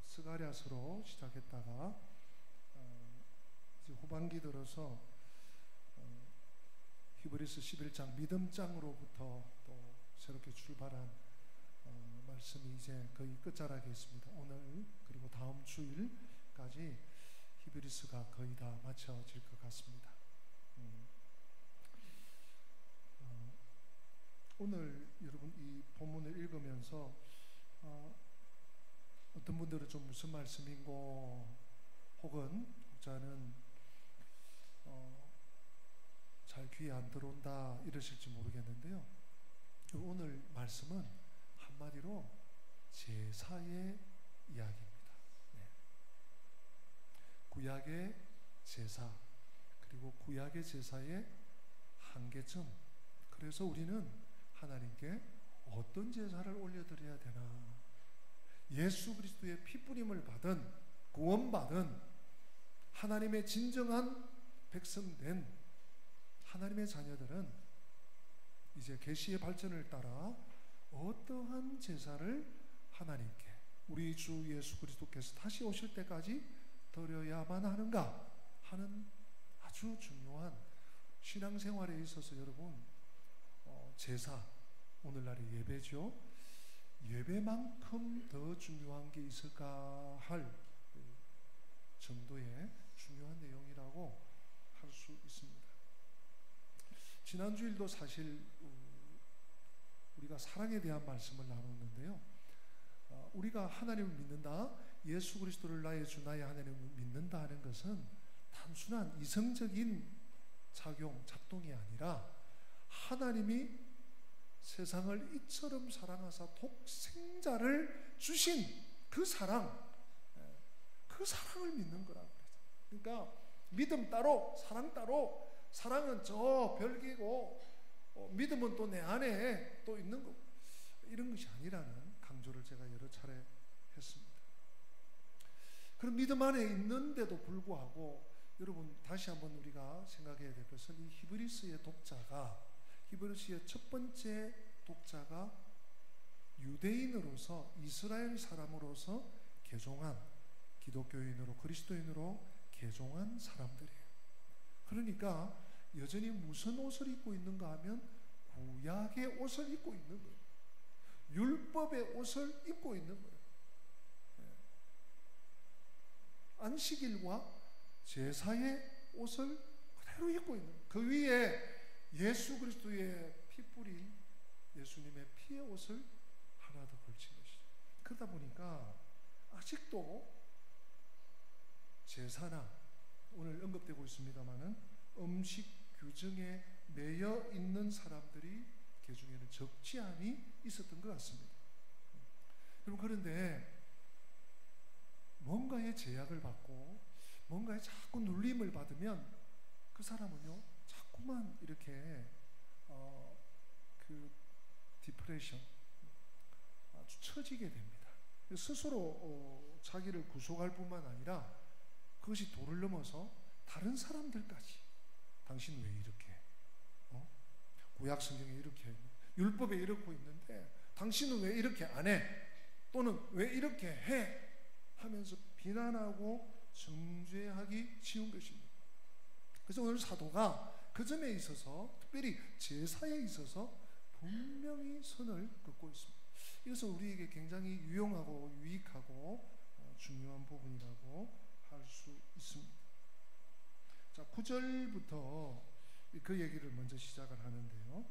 스가랴서로 시작했다가 이제 후반기 들어서 히브리서 11장 믿음장으로부터 또 새롭게 출발한 말씀이 이제 거의 끝자락에 있습니다. 오늘 그리고 다음 주일까지 히브리서가 거의 다 마쳐질 것 같습니다. 오늘 여러분 이 본문을 읽으면서 어떤 분들은 좀 무슨 말씀인고 혹은 혹자는 잘 귀에 안 들어온다 이러실지 모르겠는데요. 오늘 말씀은 한마디로 제사의 이야기입니다. 네. 구약의 제사 그리고 구약의 제사의 한계점. 그래서 우리는 하나님께 어떤 제사를 올려드려야 되나? 예수 그리스도의 피뿌림을 받은 구원받은 하나님의 진정한 백성된 하나님의 자녀들은 이제 계시의 발전을 따라 어떠한 제사를 하나님께 우리 주 예수 그리스도께서 다시 오실 때까지 드려야만 하는가 하는 아주 중요한 신앙생활에 있어서 여러분 제사, 오늘날의 예배죠. 예배만큼 더 중요한 게 있을까 할 정도의 중요한 내용이라고 할 수 있습니다. 지난 주일도 사실 우리가 사랑에 대한 말씀을 나눴는데요. 우리가 하나님을 믿는다, 예수 그리스도를 나의 주 나의 하나님을 믿는다 하는 것은 단순한 이성적인 작동이 아니라 하나님이 세상을 이처럼 사랑하사 독생자를 주신 그 사랑을 믿는 거라고 그러죠. 그러니까 믿음 따로 사랑 따로, 사랑은 저 별개고 믿음은 또 내 안에 또 있는 거, 이런 것이 아니라는 강조를 제가 여러 차례 했습니다. 그럼 믿음 안에 있는데도 불구하고 여러분 다시 한번 우리가 생각해야 될 것은 이 히브리서의 독자가, 히브리서의 첫 번째 독자가 유대인으로서 이스라엘 사람으로서 개종한 기독교인으로 그리스도인으로 개종한 사람들이에요. 그러니까 여전히 무슨 옷을 입고 있는가 하면 구약의 옷을 입고 있는 거예요. 율법의 옷을 입고 있는 거예요. 안식일과 제사의 옷을 그대로 입고 있는 거예요. 그 위에 예수 그리스도의 피 뿌린 예수님의 피의 옷을 하나 더 걸친 것이죠. 그러다 보니까 아직도 제사나 오늘 언급되고 있습니다마는 음식 규정에 매여 있는 사람들이 그 중에는 적지 않이 있었던 것 같습니다. 여러분, 그런데 뭔가의 제약을 받고 뭔가에 자꾸 눌림을 받으면 그 사람은요 자꾸만 이렇게 그 디프레션, 아주 처지게 됩니다. 스스로 자기를 구속할 뿐만 아니라 그것이 도를 넘어서 다른 사람들까지 당신 왜 이렇게 구약 성경에 이렇게 율법에 이렇게 있는데 당신은 왜 이렇게 안 해? 또는 왜 이렇게 해? 하면서 비난하고 정죄하기 쉬운 것입니다. 그래서 오늘 사도가 그 점에 있어서 특별히 제사에 있어서 분명히 선을 긋고 있습니다. 이것은 우리에게 굉장히 유용하고 유익하고 중요한 부분이라고 할 수 있습니다. 자, 9절부터 그 얘기를 먼저 시작을 하는데요.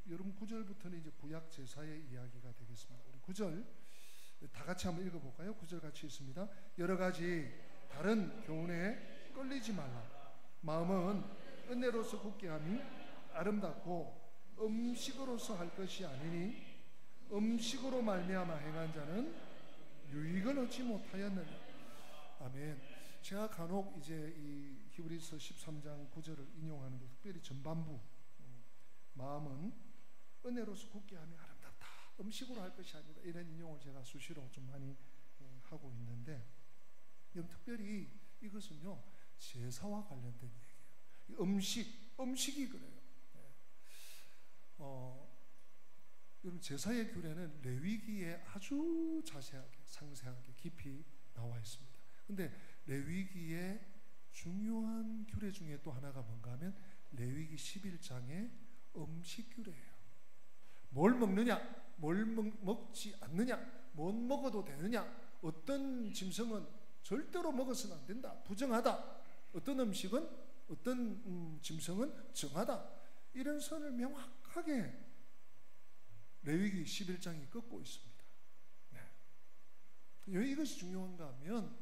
여러분 9절부터는 이제 구약 제사의 이야기가 되겠습니다. 우리 9절 다 같이 한번 읽어볼까요? 9절 같이 읽습니다. 여러 가지 다른 교훈에 끌리지 말라. 마음은 은혜로서 굳게 함이 아름답고 음식으로서 할 것이 아니니 음식으로 말미암아 행한 자는 유익을 얻지 못하였느냐. 아멘. 제가 간혹 이제 이 히브리서 13장 9절을 인용하는 데 특별히 전반부 마음은 은혜로서 굳게 함이 아름답다. 음식으로 할 것이 아니다. 이런 인용을 제가 수시로 좀 많이 하고 있는데 특별히 이것은요 제사와 관련된 얘기예요. 음식이 그래요. 여러분 여러분 제사의 규례는 레위기에 아주 자세하게 상세하게 깊이 나와 있습니다. 근데 레위기의 중요한 규례 중에 또 하나가 뭔가 하면 레위기 11장의 음식 규례예요. 뭘 먹느냐, 뭘 먹지 않느냐, 못 먹어도 되느냐, 어떤 짐승은 절대로 먹어서는 안 된다, 부정하다, 어떤 음식은 어떤 짐승은 정하다, 이런 선을 명확하게 레위기 11장이 긋고 있습니다. 네. 왜 이것이 중요한가 하면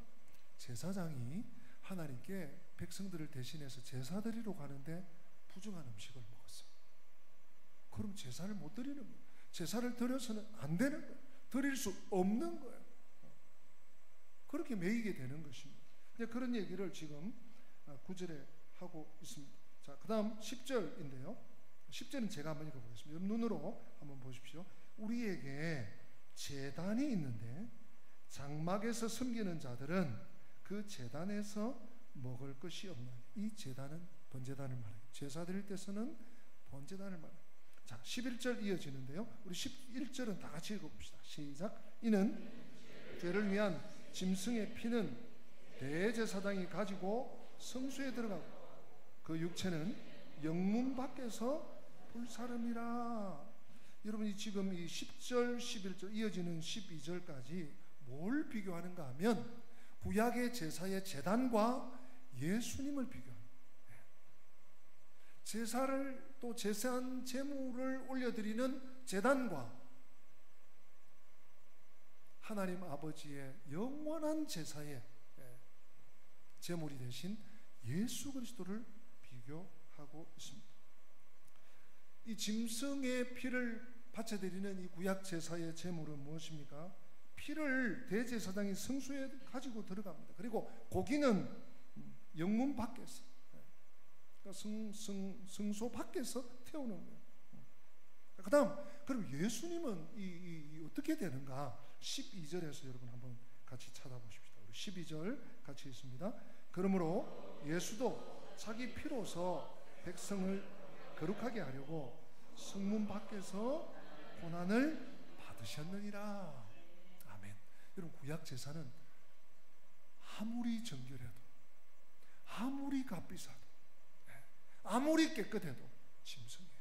제사장이 하나님께 백성들을 대신해서 제사 드리러 가는데 부정한 음식을 먹었어요. 그럼 제사를 못 드리는 거예요. 제사를 드려서는 안 되는 거예요. 드릴 수 없는 거예요. 그렇게 매이게 되는 것입니다. 그런 얘기를 지금 9절에 하고 있습니다. 자, 그 다음 10절인데요. 10절은 제가 한번 읽어보겠습니다. 눈으로 한번 보십시오. 우리에게 제단이 있는데 장막에서 섬기는 자들은 그 제단에서 먹을 것이 없나니. 이 제단은 번제단을 말해요. 제사 드릴 때 쓰는 번제단을 말해요. 자, 11절 이어지는데요. 우리 11절은 다 같이 읽어봅시다. 시작. 이는 죄를 위한 짐승의 피는 대제사장이 가지고 성소에 들어가고 그 육체는 영문 밖에서 불사름이라. 여러분이 지금 이 10절, 11절 이어지는 12절까지 뭘 비교하는가 하면 구약의 제사의 제단과 예수님을 비교합니다. 제사를 또 제사한 제물을 올려드리는 제단과 하나님 아버지의 영원한 제사의 제물이 되신 예수 그리스도를 비교하고 있습니다. 이 짐승의 피를 바쳐드리는 이 구약 제사의 제물은 무엇입니까? 피를 대제사장이 성소에 가지고 들어갑니다. 그리고 고기는 영문 밖에서, 그러니까 성소 밖에서 태우는 거예요. 그 다음, 그럼 예수님은 어떻게 되는가? 12절에서 여러분 한번 같이 찾아보십시다. 우리 12절 같이 있습니다. 그러므로 예수도 자기 피로서 백성을 거룩하게 하려고 성문 밖에서 고난을 받으셨느니라. 아멘. 여러분, 구약 제사는 아무리 정결해도, 아무리 값비싸도, 아무리 깨끗해도 짐승이에요.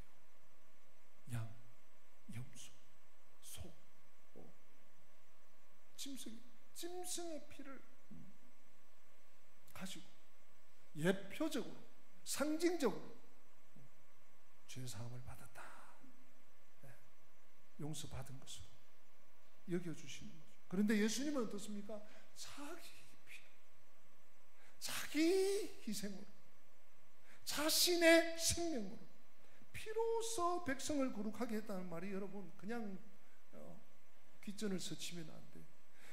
양, 염소, 소, 짐승의 피를 가지고 예표적으로, 상징적으로 죄사함을 받았다, 용서받은 것으로 여겨주시는 거죠. 그런데 예수님은 어떻습니까? 자기 피, 자기 희생으로, 자신의 생명으로 피로써 백성을 거룩하게 했다는 말이 여러분 그냥 귓전을 스치면 안 돼요.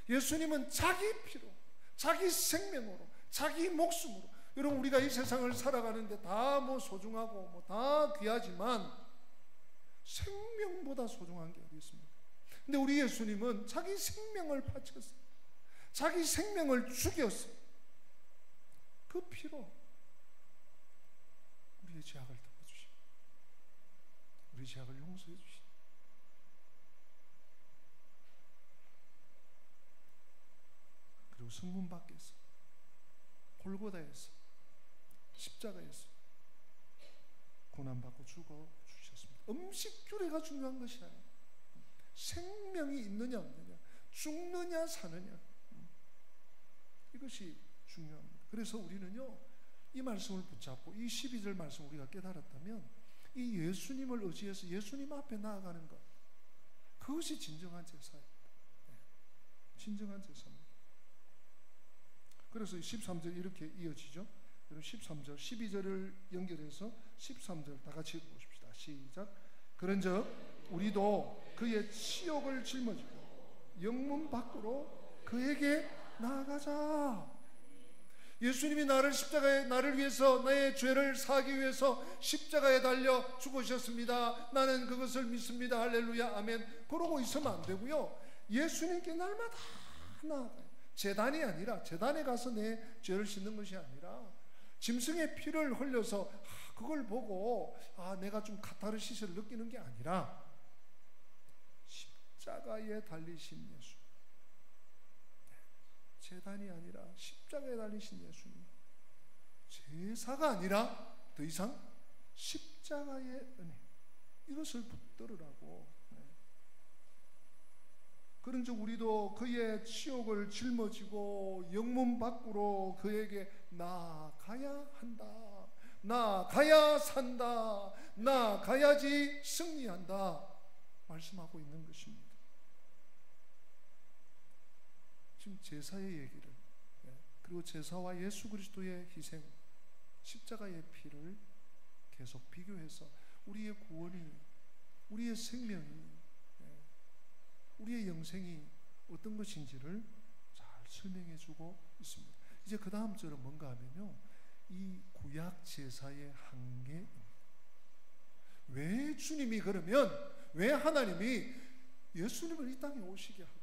예수님은 자기 피로, 자기 생명으로, 자기 목숨으로. 여러분, 우리가 이 세상을 살아가는데 다 뭐 소중하고 뭐 다 귀하지만 생명보다 소중한 게 어디 있습니까? 근데 우리 예수님은 자기 생명을 바쳤어요. 자기 생명을 죽였어요. 그 피로 우리의 죄악을 덮어주시고 우리 죄악을 용서해 주시고, 그리고 성문 밖에서 골고다에서 십자가에서 고난받고 죽어 주셨습니다. 음식 규례가 중요한 것이 아니에요. 생명이 있느냐 없느냐, 죽느냐 사느냐, 이것이 중요합니다. 그래서 우리는요, 이 말씀을 붙잡고 이 12절 말씀 우리가 깨달았다면 이 예수님을 의지해서 예수님 앞에 나아가는 것, 그것이 진정한 제사입니다. 진정한 제사입니다. 그래서 13절 이렇게 이어지죠. 13절, 12절을 연결해서 13절 다 같이 읽어보십시다. 시작. 그런즉 우리도 그의 치욕을 짊어지고 영문 밖으로 그에게 나아가자. 예수님이 나를 위해서, 나의 죄를 사하기 위해서 십자가에 달려 죽으셨습니다. 나는 그것을 믿습니다. 할렐루야, 아멘. 그러고 있으면 안 되고요, 예수님께 날마다 나아가요. 제단이 아니라, 제단에 가서 내 죄를 씻는 것이 아니라, 짐승의 피를 흘려서 그걸 보고 내가 좀 카타르시스를 느끼는 게 아니라, 십자가에 달리신 예수. 제단이 아니라 십자가에 달리신 예수님. 제사가 아니라 더 이상 십자가의 은혜. 이것을 붙들으라고. 그런즉 우리도 그의 치욕을 짊어지고 영문 밖으로 그에게 나아가야 한다. 나아가야 산다. 나아가야지 승리한다. 말씀하고 있는 것입니다. 지금 제사의 얘기를, 그리고 제사와 예수 그리스도의 희생, 십자가의 피를 계속 비교해서 우리의 구원이, 우리의 생명이, 우리의 영생이 어떤 것인지를 잘 설명해 주고 있습니다. 이제 그 다음 절은 뭔가 하면요, 이 구약 제사의 한계입니다. 왜 주님이, 그러면 왜 하나님이 예수님을 이 땅에 오시게 하고,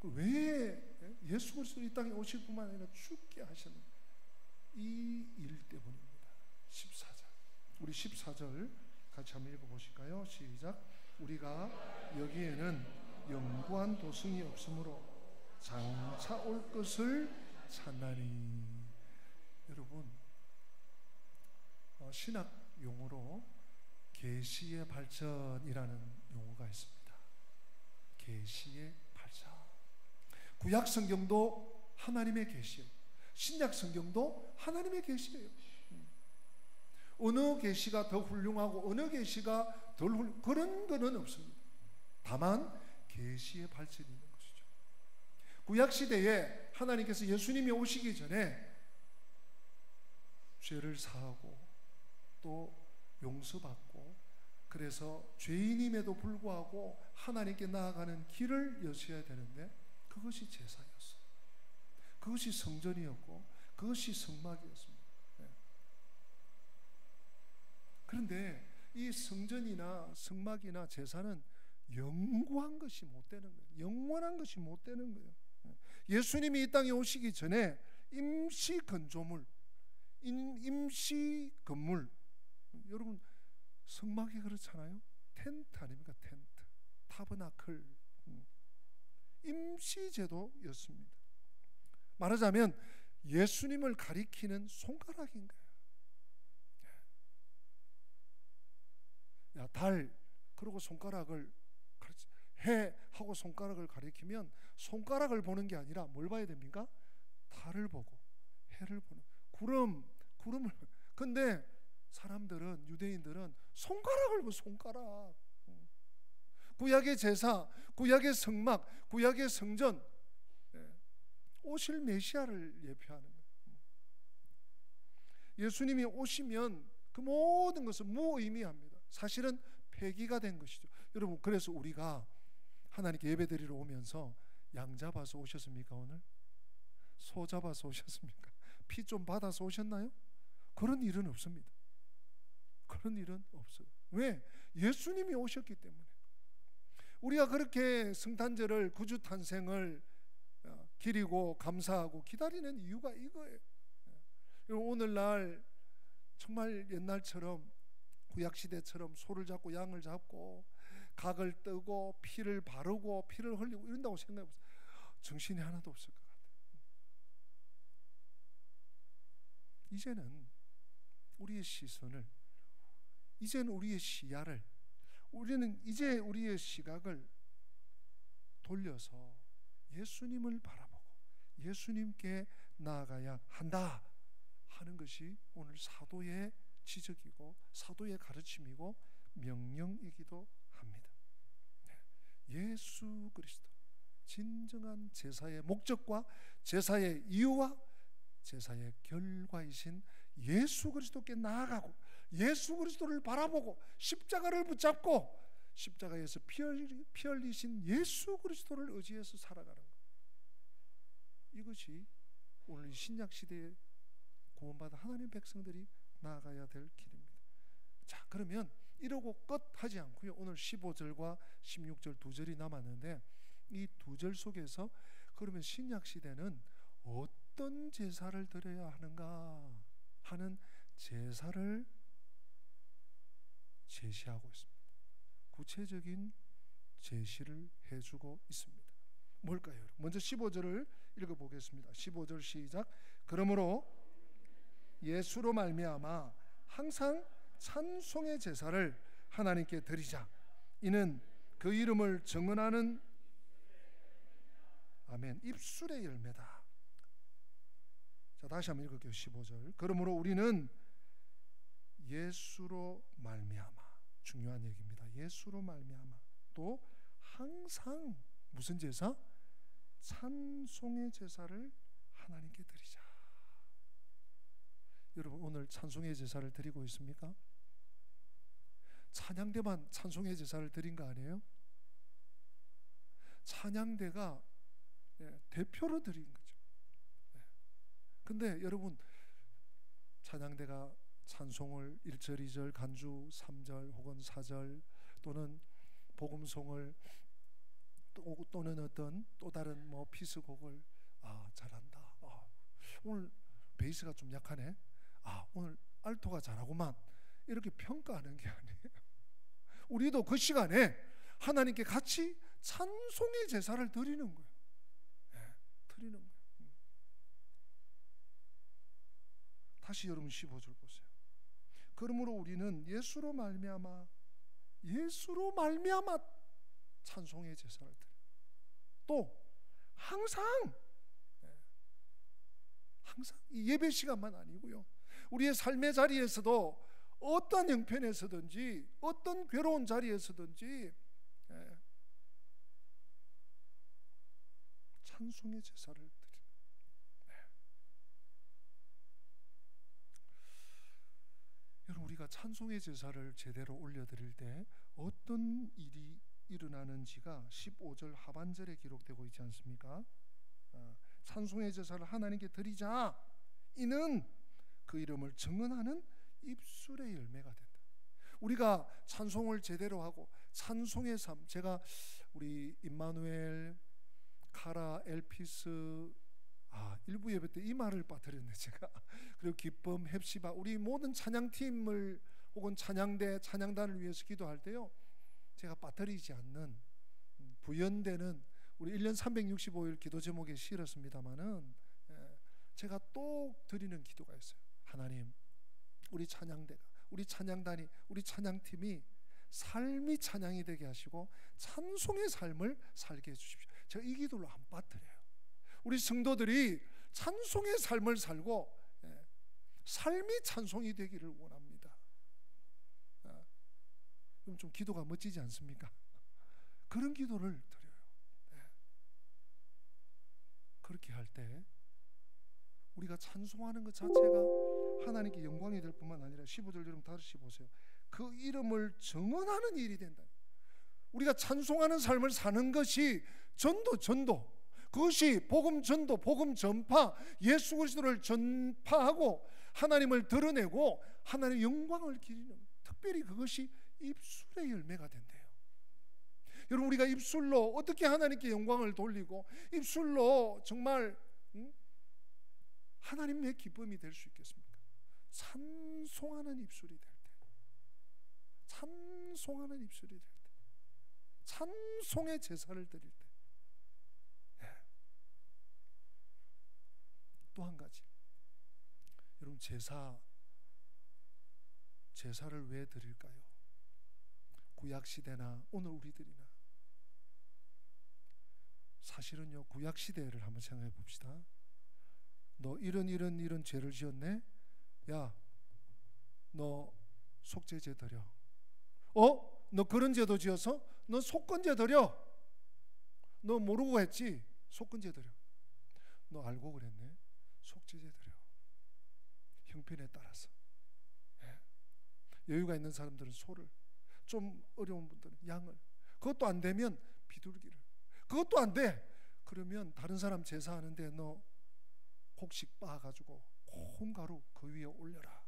왜 예수 그리스도 이 땅에 오실 뿐만 아니라 죽게 하셨는가? 이 일 때문입니다. 14절, 우리 14절 같이 한번 읽어보실까요? 시작. 우리가 여기에는 영구한 도성이 없으므로 장차 올 것을 찾나니. 여러분, 신학 용어로 계시의 발전이라는 용어가 있습니다. 계시의 발전. 구약 성경도 하나님의 계시예요. 신약 성경도 하나님의 계시예요. 어느 계시가 더 훌륭하고 어느 계시가 덜 훌륭, 그런 거는 없습니다. 다만 계시의 발전이 있는 것이죠. 구약 시대에 하나님께서 예수님이 오시기 전에 죄를 사하고 또 용서받고, 그래서 죄인임에도 불구하고 하나님께 나아가는 길을 여셔야 되는데, 그것이 제사였어요. 그것이 성전이었고 그것이 성막이었습니다. 그런데 이 성전이나 성막이나 제사는 영구한 것이 못 되는 거예요. 영원한 것이 못 되는 거예요. 예수님이 이 땅에 오시기 전에 임시 건조물, 임시 건물, 여러분 성막이 그렇잖아요. 텐트 아닙니까? 텐트, 타버나클, 임시 제도였습니다. 말하자면 예수님을 가리키는 손가락인 거예요. 야, 달, 그리고 손가락을, 해 하고 손가락을 가리키면 손가락을 보는 게 아니라 뭘 봐야 됩니까? 달을 보고 해를 보는, 구름을. 근데 사람들은, 유대인들은 손가락을 보, 손가락. 구약의 제사, 구약의 성막, 구약의 성전, 오실 메시아를 예표하는 거예요. 예수님이 오시면 그 모든 것은 무의미합니다. 사실은 폐기가 된 것이죠. 여러분, 그래서 우리가 하나님께 예배드리러 오면서 양 잡아서 오셨습니까? 오늘? 소 잡아서 오셨습니까? 피 좀 받아서 오셨나요? 그런 일은 없습니다. 그런 일은 없어요. 왜? 예수님이 오셨기 때문에. 우리가 그렇게 성탄절을, 구주 탄생을 기리고 감사하고 기다리는 이유가 이거예요. 오늘날 정말 옛날처럼, 구약시대처럼 소를 잡고 양을 잡고 각을 뜨고 피를 바르고 피를 흘리고 이런다고 생각해보세요. 정신이 하나도 없을 것 같아요. 이제는 우리의 시선을, 이제는 우리의 시야를, 우리는 이제 우리의 시각을 돌려서 예수님을 바라보고 예수님께 나아가야 한다 하는 것이 오늘 사도의 지적이고 사도의 가르침이고 명령이기도 합니다. 예수 그리스도, 진정한 제사의 목적과 제사의 이유와 제사의 결과이신 예수 그리스도께 나아가고 예수 그리스도를 바라보고 십자가를 붙잡고 십자가에서 피 흘리신 예수 그리스도를 의지해서 살아가는 것, 이것이 오늘 신약 시대에 구원받은 하나님 백성들이 나아가야 될 길입니다. 자, 그러면 이러고 끝 하지 않고요, 오늘 15절과 16절 두 절이 남았는데, 이 두 절 속에서 그러면 신약 시대는 어떤 제사를 드려야 하는가 하는 제사를 제시하고 있습니다. 구체적인 제시를 해주고 있습니다. 뭘까요? 먼저 15절을 읽어보겠습니다. 15절 시작. 그러므로 예수로 말미암아 항상 찬송의 제사를 하나님께 드리자. 이는 그 이름을 증언하는 아멘 입술의 열매다. 자, 다시 한번 읽을게요. 15절. 그러므로 우리는 예수로 말미암아, 중요한 얘기입니다. 예수로 말미암아 또 항상 무슨 제사? 찬송의 제사를 하나님께 드리자. 여러분 오늘 찬송의 제사를 드리고 있습니까? 찬양대만 찬송의 제사를 드린 거 아니에요? 찬양대가 대표로 드린 거죠. 근데 여러분 찬양대가 찬송을 1절, 2절, 간주 3절 혹은 4절 또는 복음송을 또는 어떤 또 다른 뭐 피스곡을 잘한다. 오늘 베이스가 좀 약하네. 오늘 알토가 잘하구만. 이렇게 평가하는 게 아니에요. 우리도 그 시간에 하나님께 같이 찬송의 제사를 드리는 거예요. 드리는 거예요. 다시 여러분 15절 보세요. 그러므로 우리는 예수로 말미암아 찬송의 제사를 드려요. 또 항상 이 예배 시간만 아니고요. 우리의 삶의 자리에서도 어떤 형편에서든지 어떤 괴로운 자리에서든지 찬송의 제사를 드립니다. 여러분 우리가 찬송의 제사를 제대로 올려드릴 때 어떤 일이 일어나는지가 15절 하반절에 기록되고 있지 않습니까? 찬송의 제사를 하나님께 드리자. 이는 그 이름을 증언하는 입술의 열매가 된다. 우리가 찬송을 제대로 하고 찬송의 삶, 제가 우리 임마누엘, 카라, 엘피스 일부 예배 때 이 말을 빠뜨렸네 제가. 그리고 기쁨, 헵시바 우리 모든 찬양팀을 혹은 찬양대, 찬양단을 위해서 기도할 때요 제가 빠뜨리지 않는 부연되는 우리 1년 365일 기도 제목에 실었습니다마는 제가 또 드리는 기도가 있어요. 하나님 우리 찬양대가, 우리 찬양단이, 우리 찬양팀이 삶이 찬양이 되게 하시고 찬송의 삶을 살게 해주십시오. 제가 이 기도를 안 빠뜨려요. 우리 성도들이 찬송의 삶을 살고 삶이 찬송이 되기를 원합니다. 그럼 좀 기도가 멋지지 않습니까? 그런 기도를 드려요. 그렇게 할 때 우리가 찬송하는 것 자체가 하나님께 영광이 될 뿐만 아니라 15절 여러분 다시 보세요. 그 이름을 증언하는 일이 된다. 우리가 찬송하는 삶을 사는 것이 전도 그것이 복음 전도, 복음 전파, 예수 그리스도를 전파하고 하나님을 드러내고 하나님의 영광을 기리는, 특별히 그것이 입술의 열매가 된대요. 여러분 우리가 입술로 어떻게 하나님께 영광을 돌리고 입술로 정말 하나님의 기쁨이 될 수 있겠습니까? 찬송하는 입술이 될 때, 찬송하는 입술이 될 때, 찬송의 제사를 드릴 때. 또 한 가지, 여러분 제사를 왜 드릴까요? 구약 시대나 오늘 우리들이나 사실은요 구약 시대를 한번 생각해 봅시다. 너 이런 죄를 지었네. 야, 너 속죄제 드려. 너 그런 죄도 지어서 너 속건제 드려. 너 모르고 했지? 속건제 드려. 너 알고 그랬네? 속죄제 드려. 형편에 따라서. 여유가 있는 사람들은 소를, 좀 어려운 분들은 양을, 그것도 안 되면 비둘기를, 그것도 안 돼 그러면 다른 사람 제사하는데 너 곡식 빻아가지고 콩가루 그 위에 올려라.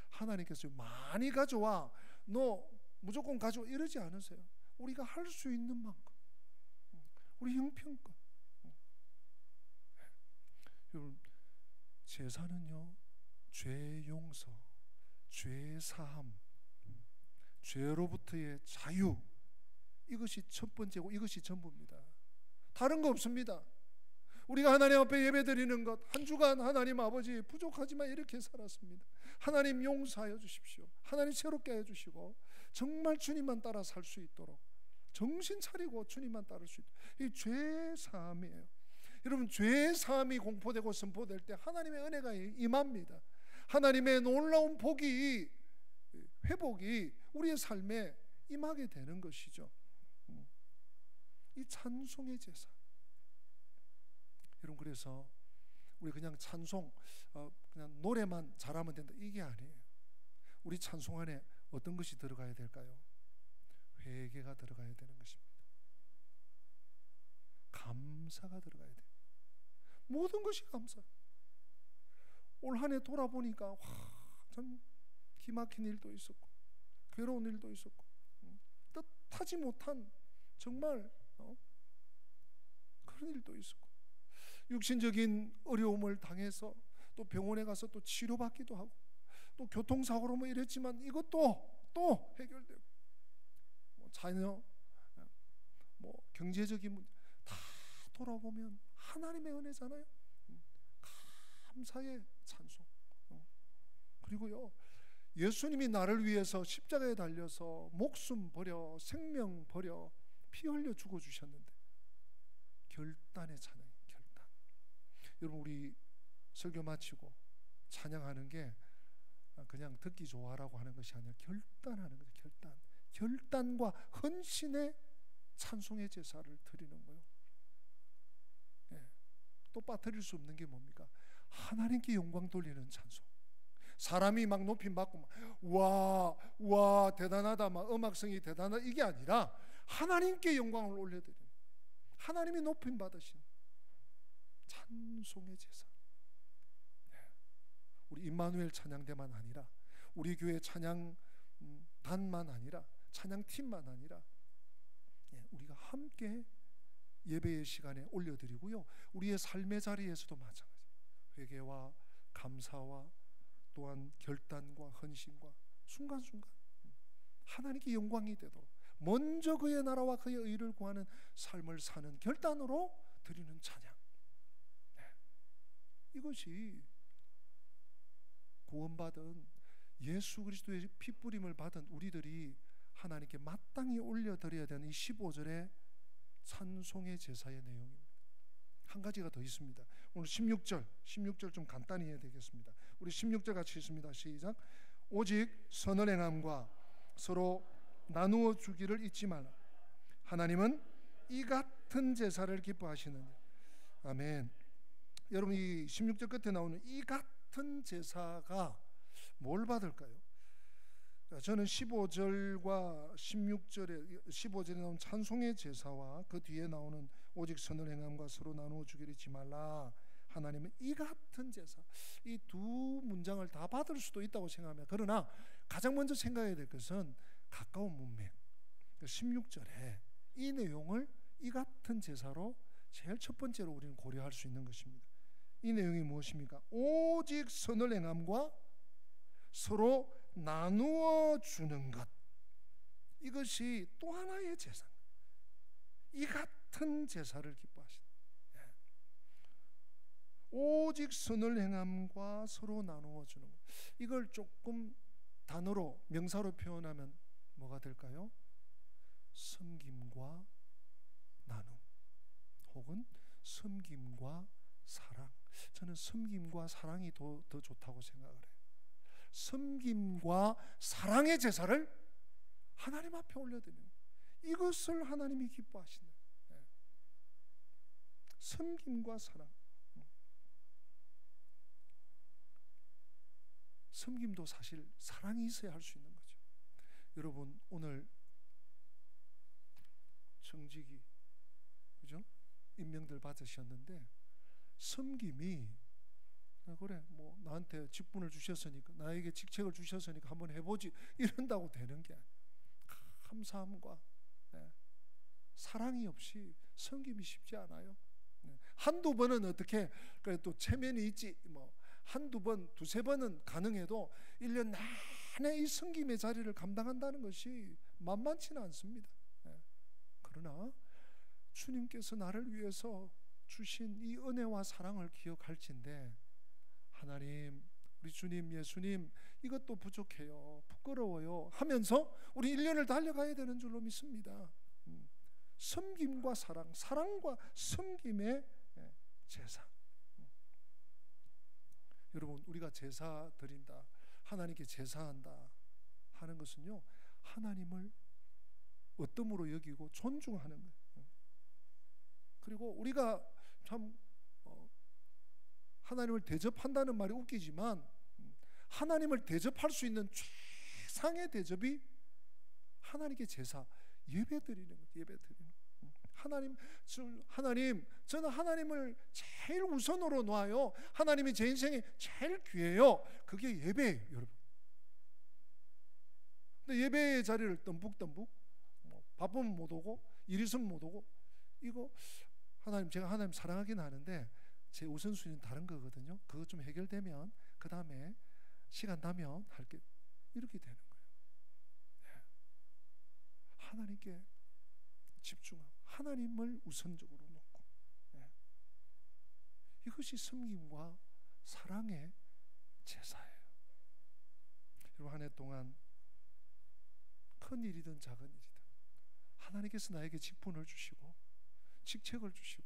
하나님께서 많이 가져와, 너 무조건 가져와 이러지 않으세요. 우리가 할 수 있는 만큼, 우리 형편껏. 여러분 제사는요 죄 용서, 죄 사함, 죄로부터의 자유, 이것이 첫 번째고 이것이 전부입니다. 다른 거 없습니다. 우리가 하나님 앞에 예배드리는 것, 한 주간 하나님 아버지 부족하지만 이렇게 살았습니다. 하나님 용서하여 주십시오. 하나님 새롭게 하여 주시고 정말 주님만 따라 살 수 있도록 정신 차리고 주님만 따를 수 있도록. 이 죄 사함이에요. 여러분, 죄 사함이 공포되고 선포될 때 하나님의 은혜가 임합니다. 하나님의 놀라운 복이, 회복이 우리의 삶에 임하게 되는 것이죠. 이 찬송의 제사. 여러분, 그래서 우리 그냥 찬송, 그냥 노래만 잘하면 된다, 이게 아니에요. 우리 찬송 안에 어떤 것이 들어가야 될까요? 회개가 들어가야 되는 것입니다. 감사가 들어가야 돼요. 모든 것이 감사. 올 한 해 돌아보니까 참 기막힌 일도 있었고 괴로운 일도 있었고 뜻하지 못한 정말 그런 일도 있었고 육신적인 어려움을 당해서 또 병원에 가서 또 치료받기도 하고 또 교통사고로 뭐 이랬지만 이것도 또 해결되고 뭐 자녀 뭐 경제적인 문제 다 돌아보면 하나님의 은혜잖아요. 감사의 찬송. 그리고요, 예수님이 나를 위해서 십자가에 달려서 목숨 버려 생명 버려 피 흘려 죽어 주셨는데 결단의 찬양. 결단. 여러분, 우리 설교 마치고 찬양하는 게 그냥 듣기 좋아라고 하는 것이 아니라 결단하는 거죠. 결단. 결단과 헌신의 찬송의 제사를 드리는 거예요. 예. 또 빠뜨릴 수 없는 게 뭡니까? 하나님께 영광 돌리는 찬송. 사람이 막 높임 받고 와 대단하다, 막 음악성이 대단하다, 이게 아니라 하나님께 영광을 올려드리는, 하나님이 높임 받으신 찬송의 제사. 네. 우리 임마누엘 찬양대만 아니라 우리 교회 찬양단만 아니라 찬양팀만 아니라 우리가 함께 예배의 시간에 올려드리고요, 우리의 삶의 자리에서도 마찬가지. 회개와 감사와 또한 결단과 헌신과 순간순간 하나님께 영광이 되도록 먼저 그의 나라와 그의 의를 구하는 삶을 사는 결단으로 드리는 찬양. 네. 이것이 구원받은 예수 그리스도의 피뿌림을 받은 우리들이 하나님께 마땅히 올려드려야 되는 이 15절의 찬송의 제사의 내용입니다. 한 가지가 더 있습니다. 오늘 16절 좀 간단히 해야 되겠습니다. 우리 16절 같이 읽습니다. 시작. 오직 선을 행함과 서로 나누어 주기를 잊지 말라. 하나님은 이 같은 제사를 기뻐하시느니. 아멘. 여러분, 이 16절 끝에 나오는 이 같은 제사가 뭘 받을까요? 저는 15절과 15절에 나온 찬송의 제사와 그 뒤에 나오는 오직 선을 행함과 서로 나누어 주기를 잊지 말라. 하나님은 이 같은 제사, 이 두 문장을 다 받을 수도 있다고 생각합니다. 그러나 가장 먼저 생각해야 될 것은 가까운 문맥, 16절에 이 내용을 이 같은 제사로 제일 첫 번째로 우리는 고려할 수 있는 것입니다. 이 내용이 무엇입니까? 오직 선을 행함과 서로 나누어 주는 것, 이것이 또 하나의 제사. 이 같은 제사를 기뻐하시다. 오직 선을 행함과 서로 나누어 주는 것, 이걸 조금 단어로 명사로 표현하면 뭐가 될까요? 섬김과 나눔, 혹은 섬김과 사랑. 저는 섬김과 사랑이 더 좋다고 생각을 해요. 섬김과 사랑의 제사를 하나님 앞에 올려드리는, 이것을 하나님이 기뻐하시는, 섬김과 사랑. 섬김도 사실 사랑이 있어야 할 수 있는 거죠. 여러분, 오늘 청지기, 그죠? 임명들 받으셨는데 섬김이, 그래 뭐 나한테 직분을 주셨으니까, 나에게 직책을 주셨으니까 한번 해보지, 이런다고 되는 게 아니에요. 감사함과 사랑이 없이 섬김이 쉽지 않아요. 한두 번은 어떻게 또 체면이 있지, 뭐 한두 번, 두세 번은 가능해도 1년 내내 이 섬김의 자리를 감당한다는 것이 만만치는 않습니다. 그러나 주님께서 나를 위해서 주신 이 은혜와 사랑을 기억할진대 하나님, 우리 주님, 예수님 이것도 부족해요, 부끄러워요 하면서 우리 1년을 달려가야 되는 줄로 믿습니다. 섬김과 사랑, 사랑과 섬김의 제사. 여러분, 우리가 제사 드린다, 하나님께 제사한다 하는 것은요, 하나님을 어뜸으로 여기고 존중하는 거예요. 그리고 우리가 참 하나님을 대접한다는 말이 웃기지만 하나님을 대접할 수 있는 최상의 대접이 하나님께 제사, 예배드리는 거예요. 예배드리는 하나님, 저는 하나님을 제일 우선으로 놔요. 하나님이 제 인생에 제일 귀해요. 그게 예배예요, 여러분. 근데 예배의 자리를 덤북 바쁘면 못 오고 일 있으면 못 오고, 이거 하나님, 제가 하나님 사랑하긴 하는데 제 우선순위는 다른 거거든요. 그거 좀 해결되면 그 다음에 시간 나면 할게, 이렇게 되는 거예요. 네. 하나님께 집중하고 하나님을 우선적으로 놓고, 네. 이것이 섬김과 사랑의 제사예요. 여러분, 한 해 동안 큰 일이든 작은 일이든 하나님께서 나에게 직분을 주시고 직책을 주시고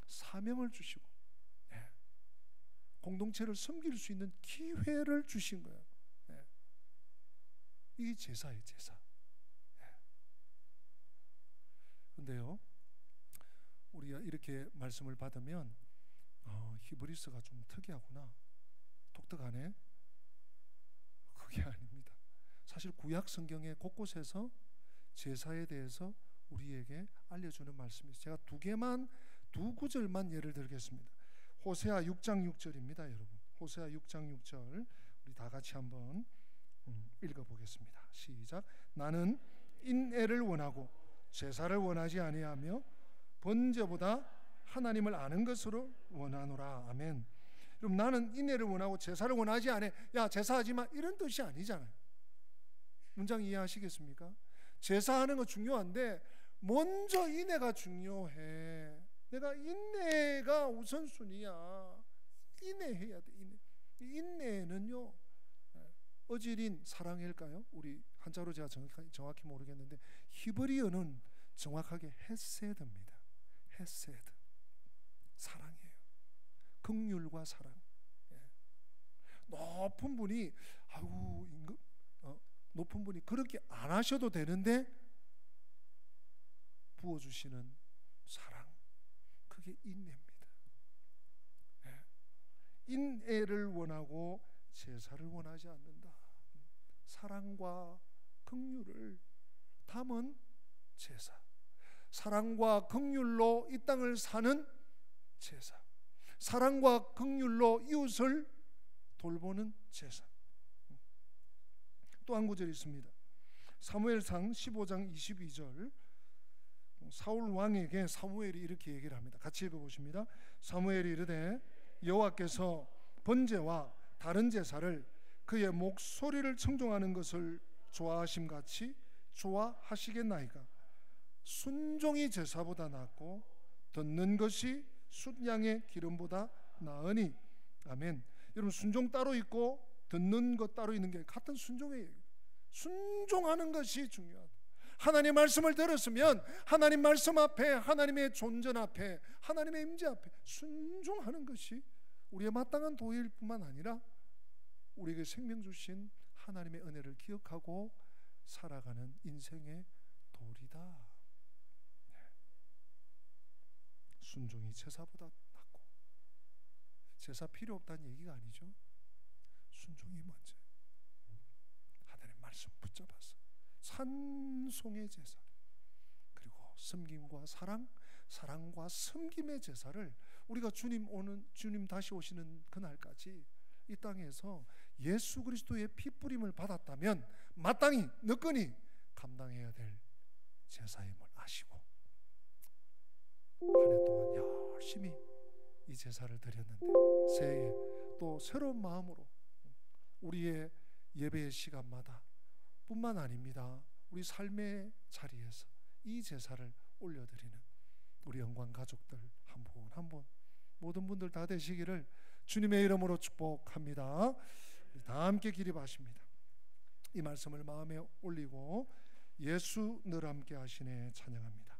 사명을 주시고, 네. 공동체를 섬길 수 있는 기회를 주신 거예요. 네. 이게 제사예요, 제사. 그런데요, 우리가 이렇게 말씀을 받으면 히브리서가 좀 특이하구나, 독특하네. 그게 아닙니다. 사실 구약 성경의 곳곳에서 제사에 대해서 우리에게 알려주는 말씀이 있어요. 제가 두 구절만 예를 들겠습니다. 호세아 6장 6절입니다, 여러분. 호세아 6장 6절 우리 다 같이 한번 읽어보겠습니다. 시작. 나는 인애를 원하고 제사를 원하지 아니하며 번제보다 하나님을 아는 것으로 원하노라. 아멘. 그럼 나는 인애를 원하고 제사를 원하지 않아, 야 제사하지 마, 이런 뜻이 아니잖아요. 문장 이해하시겠습니까? 제사하는 거 중요한데 먼저 인애가 중요해. 내가 인내가 우선순위야. 인내해야 돼. 인내는요, 어질인 사랑일까요? 우리 한자로 제가 정확히 모르겠는데 히브리어는 정확하게 헤세드입니다. 헤세드, 사랑이에요. 긍휼과 사랑. 높은 분이 높은 분이 그렇게 안 하셔도 되는데 부어주시는 사랑, 그게 인애입니다. 인애를 원하고 제사를 원하지 않는다. 사랑과 긍휼을 담은 제사, 사랑과 긍휼로 이 땅을 사는 제사, 사랑과 긍휼로 이웃을 돌보는 제사. 또 한 구절이 있습니다. 사무엘상 15장 22절, 사울 왕에게 사무엘이 이렇게 얘기를 합니다. 같이 읽어보십니다. 사무엘이 이르되 여호와께서 번제와 다른 제사를 그의 목소리를 청종하는 것을 좋아하심같이 좋아하시겠나이까. 순종이 제사보다 낫고 듣는 것이 숫양의 기름보다 나으니. 아멘. 여러분, 순종 따로 있고 듣는 것 따로 있는 게 같은 순종이에요. 순종하는 것이 중요하다. 하나님의 말씀을 들었으면 하나님 말씀 앞에, 하나님의 존전 앞에, 하나님의 임재 앞에 순종하는 것이 우리의 마땅한 도리일 뿐만 아니라 우리에게 생명 주신 하나님의 은혜를 기억하고 살아가는 인생의 도리다. 순종이 제사보다 낫고, 제사 필요 없다는 얘기가 아니죠. 순종이 먼저. 하나님의 말씀 붙잡아서 찬송의 제사, 그리고 섬김과 사랑, 사랑과 섬김의 제사를 우리가 주님 다시 오시는 그날까지 이 땅에서 예수 그리스도의 피뿌림을 받았다면 마땅히 너끈히 감당해야 될 제사임을 아시고 한 해 동안 열심히 이 제사를 드렸는데 새해에 또 새로운 마음으로 우리의 예배의 시간마다 뿐만 아닙니다. 우리 삶의 자리에서 이 제사를 올려드리는 우리 영광 가족들 한 분 한 분 모든 분들 다 되시기를 주님의 이름으로 축복합니다. 다 함께 기립하십니다. 이 말씀을 마음에 올리고 예수 늘 함께 하시네 찬양합니다.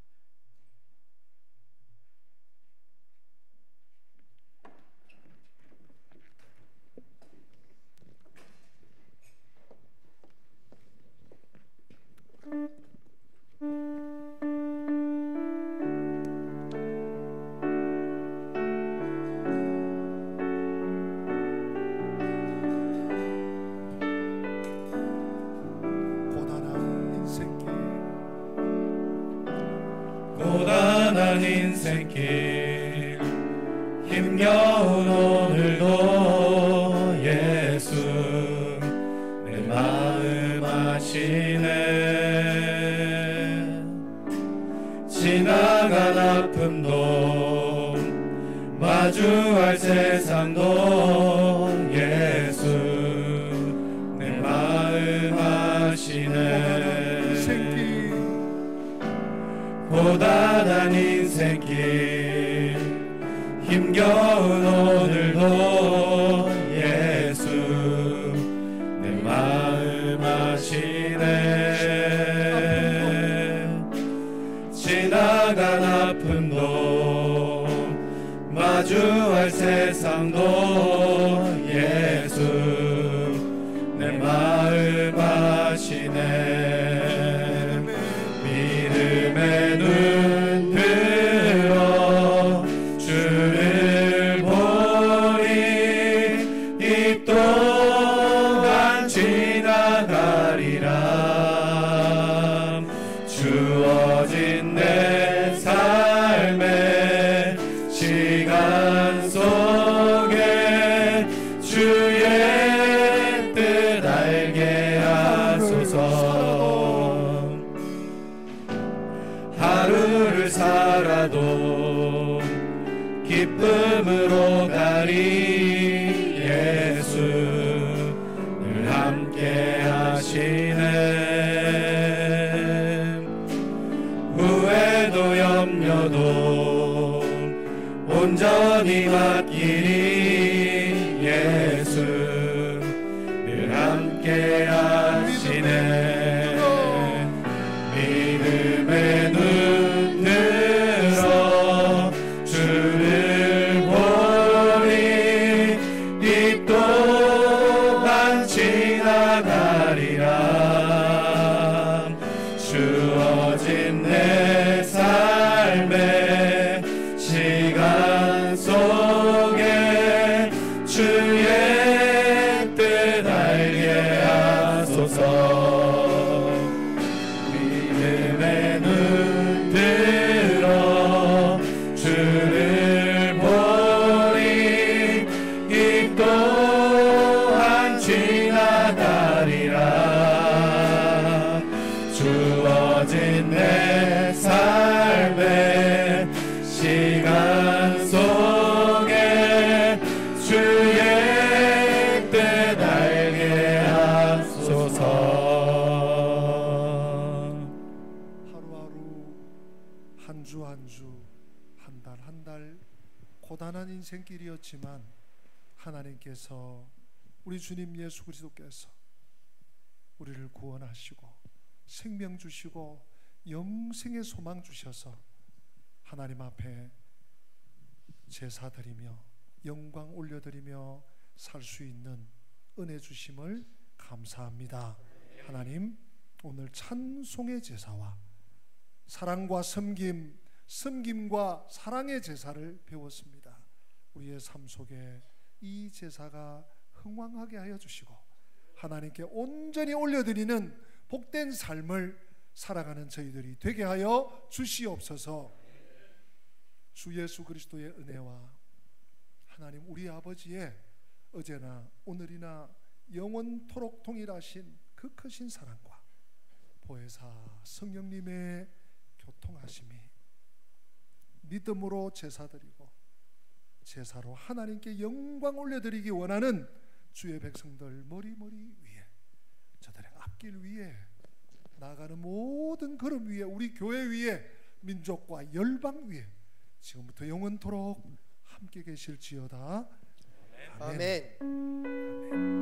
고단한 인생길 힘겨운 오늘도 예수 내 마음 아시네. 지나간 아픔도 마주할 세상도 예수 내 마음 아시네. 고단한 인생길 힘겨운 오늘도 예수 내 마음 아시네. 지나간 아픔도 마주할 세상도 예수 내 마음 아시네. 믿음의 눈 들어 주를 보리. 이 또한 지나가리라. 주어진 내 삶의 시간 속에 주의 뜻 알게 하소서. 하루를 살아도 기쁨으로 가리. 예수 늘 함께 하시네. 후회도 염려도 온전히 맡기리. 예수 늘 함께 하시네. 믿음의 눈 들어 주를 보리. 이 또한 지나가리라. 주어진 내 삶의 시간 속에 주의 뜻 알게 하소서. 믿음의 눈 들어 주를 보리. 이 또한 지나가리라. 주어진 내 삶의 시간 속에 주의 뜻 알게 하소서. 한 주 한 주, 한 달 한 달 고단한 인생길이었지만 하나님께서 우리 주님 예수 그리스도께서 우리를 구원하시고 생명 주시고 영생의 소망 주셔서 하나님 앞에 제사 드리며 영광 올려드리며 살 수 있는 은혜 주심을 감사합니다. 하나님, 오늘 찬송의 제사와 사랑과 섬김, 섬김과 사랑의 제사를 배웠습니다. 우리의 삶 속에 이 제사가 흥왕하게 하여 주시고 하나님께 온전히 올려드리는 복된 삶을 살아가는 저희들이 되게 하여 주시옵소서. 주 예수 그리스도의 은혜와 하나님 우리 아버지의 어제나 오늘이나 영원토록 동일하신 그 크신 사랑과 보혜사 성령님의 교통하심이 믿음으로 제사드리고 제사로 하나님께 영광 올려드리기 원하는 주의 백성들 머리머리 위에 저들의 앞길 위에 나아가는 모든 걸음 위에, 우리 교회 위에, 민족과 열방 위에 지금부터 영원토록 함께 계실지어다. 아멘. 아멘.